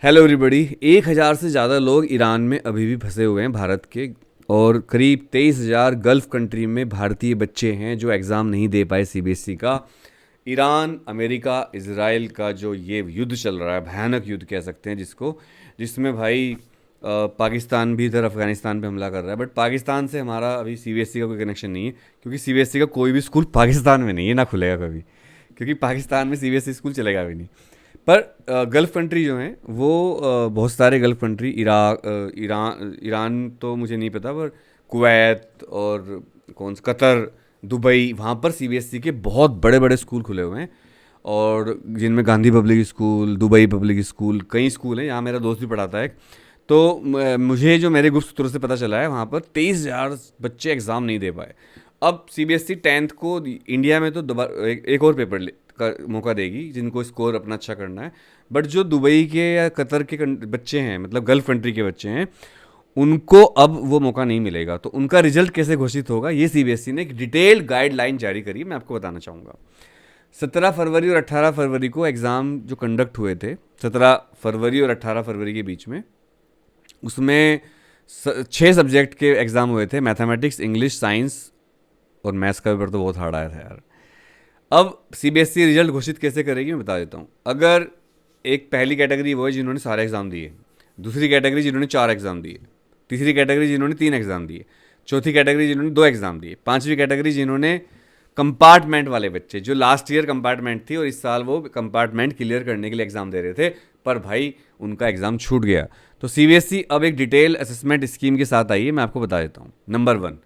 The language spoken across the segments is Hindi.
Hello everybody. 1,000 से ज़्यादा लोग ईरान में अभी भी फंसे हुए हैं भारत के, और करीब 23,000 गल्फ़ कंट्री में भारतीय बच्चे हैं जो एग्ज़ाम नहीं दे पाए सीबीएसई का। ईरान, अमेरिका, इज़राइल का जो ये युद्ध चल रहा है, भयानक युद्ध कह सकते हैं जिसको, जिसमें भाई पाकिस्तान भी इधर अफ़गानिस्तान पे हमला कर रहा है। बट पाकिस्तान से हमारा अभी सीबीएसई का कोई कनेक्शन नहीं है, क्योंकि सीबीएसई का कोई भी स्कूल पाकिस्तान में नहीं है, ना खुलेगा कभी, क्योंकि पाकिस्तान में सीबीएसई स्कूल चलेगा भी नहीं। पर गल्फ़ कंट्री जो हैं वो बहुत सारे gulf country, Iraq, Iran Iran तो मुझे नहीं पता, पर कुवैत और कौन सा कतर, दुबई, वहाँ पर सीबीएसई के बहुत बड़े बड़े स्कूल खुले हुए हैं, और जिनमें Gandhi public school, Dubai public school, कई स्कूल हैं। यहाँ मेरा दोस्त भी पढ़ाता है। तो मुझे जो मेरे गुप्त सूत्रों से पता चला है, वहाँ पर 23,000 बच्चे एग्ज़ाम नहीं दे पाए। अब सीबीएसई 10th को इंडिया में तो दोबारा एक और पेपर का मौका देगी जिनको स्कोर अपना अच्छा करना है। बट जो दुबई के या कतर के बच्चे हैं, मतलब गल्फ़ कंट्री के बच्चे हैं, उनको अब वो मौका नहीं मिलेगा। तो उनका रिजल्ट कैसे घोषित होगा, ये सीबीएसई ने एक डिटेल्ड गाइडलाइन जारी करी, मैं आपको बताना चाहूँगा। 17 फरवरी और 18 फरवरी को एग्ज़ाम जो कंडक्ट हुए थे, 17 फरवरी और 18 फरवरी के बीच में, उसमें 6 सब्जेक्ट के एग्ज़ाम हुए थे। मैथमेटिक्स, इंग्लिश, साइंस और मैथ्स का पेपर तो बहुत हार्ड आया था यार। अब सीबीएसई रिजल्ट घोषित कैसे करेगी मैं बता देता हूँ। अगर एक पहली कैटेगरी वो है जिन्होंने सारे एग्ज़ाम दिए, दूसरी कैटेगरी जिन्होंने 4 एग्ज़ाम दिए, तीसरी कैटेगरी जिन्होंने 3 एग्ज़ाम दिए, चौथी कैटेगरी जिन्होंने 2 एग्ज़ाम दिए, पांचवी कैटेगरी जिन्होंने कंपार्टमेंट वाले बच्चे, जो लास्ट ईयर कंपार्टमेंट थी और इस साल वो कंपार्टमेंट क्लियर करने के लिए एग्ज़ाम दे रहे थे, पर भाई उनका एग्ज़ाम छूट गया। तो सीबीएसई अब एक डिटेल असेसमेंट स्कीम के साथ आई है, मैं आपको बता देता हूँ। नंबर 1,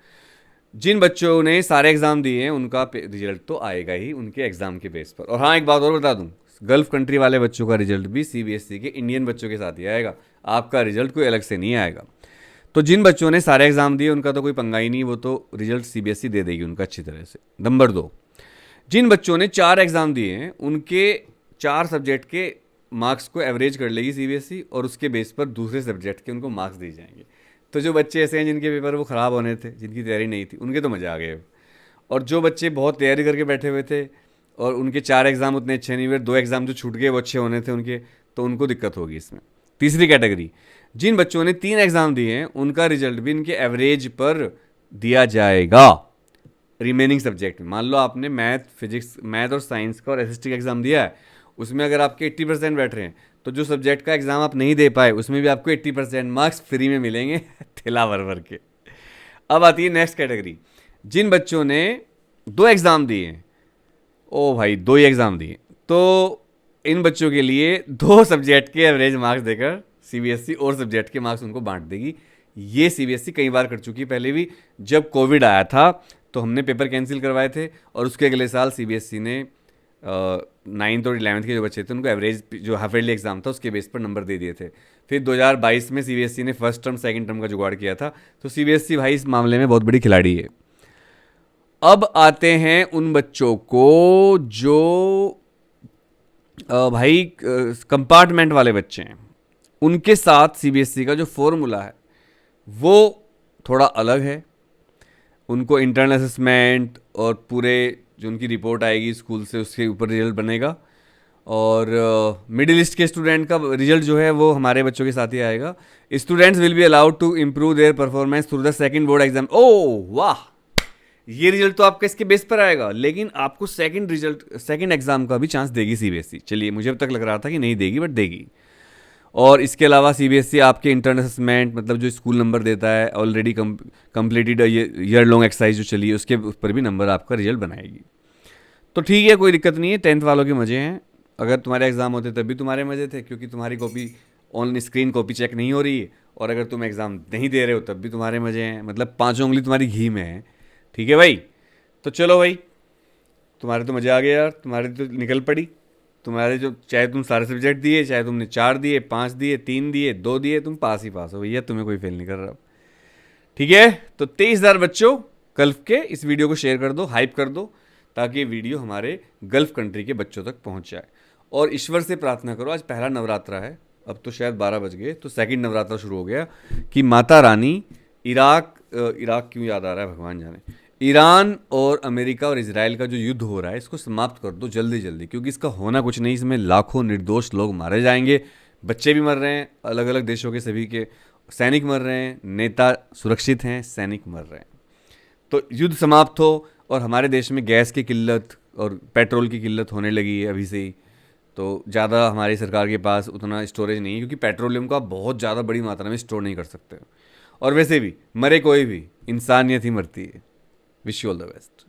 जिन बच्चों ने सारे एग्ज़ाम दिए हैं उनका रिजल्ट तो आएगा ही उनके एग्ज़ाम के बेस पर। और हाँ, एक बात और बता दूं, गल्फ़ कंट्री वाले बच्चों का रिजल्ट भी सीबीएसई के इंडियन बच्चों के साथ ही आएगा, आपका रिजल्ट कोई अलग से नहीं आएगा। तो जिन बच्चों ने सारे एग्ज़ाम दिए उनका तो कोई पंगा ही नहीं, वो तो रिजल्ट सीबीएसई दे देगी उनका अच्छी तरह से। नंबर 2, जिन बच्चों ने 4 एग्ज़ाम दिए हैं उनके 4 सब्जेक्ट के मार्क्स को एवरेज कर लेगी सीबीएसई, और उसके बेस पर दूसरे सब्जेक्ट के उनको मार्क्स दिए जाएंगे। तो जो बच्चे ऐसे हैं जिनके पेपर वो ख़राब होने थे, जिनकी तैयारी नहीं थी, उनके तो मज़ा आ गए। और जो बच्चे बहुत तैयारी करके बैठे हुए थे और उनके 4 एग्ज़ाम उतने अच्छे नहीं हुए, 2 एग्ज़ाम जो छूट गए वो अच्छे होने थे उनके, तो उनको दिक्कत होगी इसमें। तीसरी कैटेगरी, जिन बच्चों ने 3 एग्ज़ाम दिए हैं उनका रिजल्ट भी इनके एवरेज पर दिया जाएगा रिमेनिंग सब्जेक्ट में। मान लो आपने मैथ और साइंस का और एसएसटी का एग्ज़ाम दिया है, उसमें अगर आपके 80% बैठ रहे हैं, तो जो सब्जेक्ट का एग्ज़ाम आप नहीं दे पाए उसमें भी आपको 80% मार्क्स फ्री में मिलेंगे थैला भर भर के। अब आती है नेक्स्ट कैटेगरी, जिन बच्चों ने 2 एग्ज़ाम दिए हैं, ओ भाई 2 ही एग्ज़ाम दिए, तो इन बच्चों के लिए 2 सब्जेक्ट के एवरेज मार्क्स देकर सीबीएसई और सब्जेक्ट के मार्क्स उनको बांट देगी। ये सीबीएसई कई बार कर चुकी है पहले भी। जब कोविड आया था तो हमने पेपर कैंसिल करवाए थे, और उसके अगले साल सीबीएसई ने 9th और 11th के जो बच्चे थे उनको एवरेज जो हाफ ईयरली एग्जाम था उसके बेस पर नंबर दे दिए थे। फिर 2022 में सीबीएसई ने फर्स्ट टर्म सेकंड टर्म का जुगाड़ किया था। तो सीबीएसई भाई इस मामले में बहुत बड़ी खिलाड़ी है। अब आते हैं उन बच्चों को जो भाई कंपार्टमेंट वाले बच्चे हैं, उनके साथ सीबीएसई का जो फॉर्मूला है वो थोड़ा अलग है। उनको इंटरनल असेसमेंट और पूरे जो उनकी रिपोर्ट आएगी स्कूल से उसके ऊपर रिजल्ट बनेगा, और मिडिल ईस्ट के स्टूडेंट का रिजल्ट जो है वो हमारे बच्चों के साथ ही आएगा। Students will be allowed to improve their performance through the second board exam. ओह वाह, ये रिजल्ट तो आपका इसके बेस पर आएगा, लेकिन आपको सेकंड एग्जाम का भी चांस देगी सीबीएसई। चलिए, मुझे अब तक लग रहा था कि नहीं देगी, बट देगी। और इसके अलावा सीबीएसई आपके इंटरनल असेसमेंट, मतलब जो स्कूल नंबर देता है, already completed year long exercise जो चली है उसके ऊपर भी नंबर आपका रिजल्ट बनाएगी। तो ठीक है, कोई दिक्कत नहीं है, 10th वालों के मज़े हैं। अगर तुम्हारे एग्ज़ाम होते तब भी तुम्हारे मज़े थे, क्योंकि तुम्हारी copy on screen copy check नहीं हो रही है, और अगर तुम एग्ज़ाम नहीं दे रहे हो तब भी तुम्हारे मज़े हैं। मतलब 5 उंगली तुम्हारी घी में है। ठीक है भाई, तो चलो भाई, तुम्हारे तो मज़े आ गए यार, तुम्हारी तो निकल पड़ी। तुम्हारे जो, चाहे तुम सारे सब्जेक्ट दिए, चाहे तुमने 4 दिए, 5 दिए, 3 दिए, 2 दिए, तुम पास ही पास हो भैया, तुम्हें कोई फेल नहीं कर रहा। ठीक है, तो 23,000 बच्चों गल्फ के, इस वीडियो को शेयर कर दो, हाइप कर दो, ताकि ये वीडियो हमारे गल्फ कंट्री के बच्चों तक पहुंच जाए। और ईश्वर से प्रार्थना करो, आज पहला नवरात्रा है, अब तो शायद 12 बज गए, तो सेकंड नवरात्रा शुरू हो गया, कि माता रानी इराक क्यों याद आ रहा है भगवान जाने, ईरान और अमेरिका और इजराइल का जो युद्ध हो रहा है इसको समाप्त कर दो जल्दी जल्दी, क्योंकि इसका होना कुछ नहीं, इसमें लाखों निर्दोष लोग मारे जाएंगे, बच्चे भी मर रहे हैं अलग अलग देशों के, सभी के सैनिक मर रहे हैं, नेता सुरक्षित हैं, सैनिक मर रहे हैं। तो युद्ध समाप्त हो और हमारे देश में गैस की किल्लत और पेट्रोल की किल्लत होने लगी है अभी से ही, तो ज़्यादा हमारी सरकार के पास उतना स्टोरेज नहीं है, क्योंकि पेट्रोलियम को आप बहुत ज़्यादा बड़ी मात्रा में स्टोर नहीं कर सकते। और वैसे भी मरे कोई भी, इंसानियत ही मरती है। Wish you all the best.